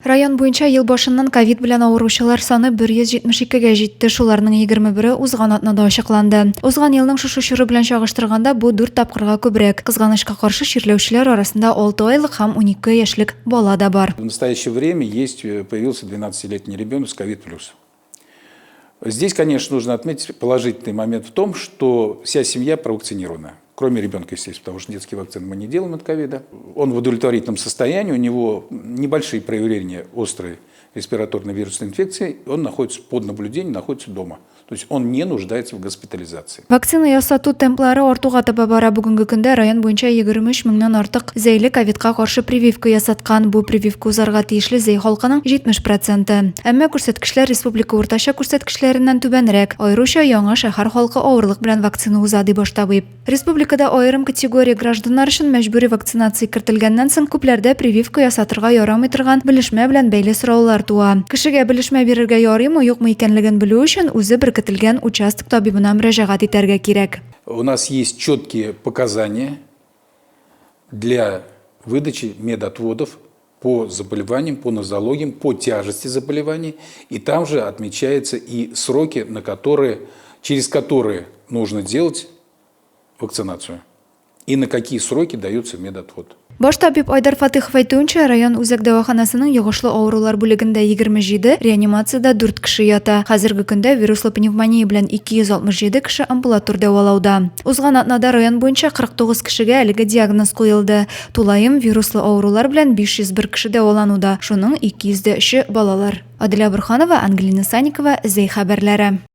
Район буенча ел башыннан ковид белән авыручылар саны 172-гә җитте, шуларның 21-е узган атнада ачыкланды. Узган елның шушы чоры белән чагыштырганда бу 4 тапкырга күбрәк. Кызганычка каршы чирләүчеләр арасында 6 айлык һәм 12 яшьлек бала да бар. В настоящее время появился 12-летний ребенок с ковид+. Здесь, конечно, нужно отметить положительный момент в том, что вся семья провакцинирована. Кроме ребенка, естественно, потому что детские вакцины мы не делаем от ковида. Он в удовлетворительном состоянии, у него небольшие проявления острой респираторной вирусной инфекции, он находится под наблюдением, находится дома. То есть он не нуждается в госпитализации. Вакцина ясату темплары артуга таба бара. Бүгенге көндә район буенча 23 меңнән артык зәйле ковидка каршы прививка ясаткан. Бу прививка узарга тиешле зәй халкының 70%. Әмма күрсәткечләр республика уртача күрсәткечләреннән түбәнрәк. Аеруча яңа шәһәр халкы авырлык белән вакцина уза дип баштабый. Республикада аерым категория гражданнар өчен мәҗбүри вакцинация кертелгәннән соң күпләрдә прививка ясатырга ярамый торган белешмә белән бәйле сораулар туа. Кешегә белешмә бирергә ярыймы, юкмы икәнлеген белү өчен үзе беркетелгән участок табибына мөрәҗәгать итәргә кирәк. У нас есть четкие показания для выдачи медотводов по заболеваниям, по нозологиям, по тяжести заболеваний. И там же отмечаются и сроки, через которые нужно делать вакцинацию. И на какие сроки дается медотвод. Баш табиб Айдар Фатыхов әйтүенчә, район үзәк дәваханасының йогышлы авырулар бүлегендә 27, реанимациядә 4 кеше ята. Хәзерге көндә вируслы пневмония белән 267 кеше амбулатор дәвалауда. Узган атнада район буенча 49 кешегә әлеге диагноз куелды. Тулаем вируслы авырулар белән 501 кеше дәвалануда. Шуның 203-е балалар. Аделя Бурханова, Ангелина Санникова, Зәй хәбәрләре.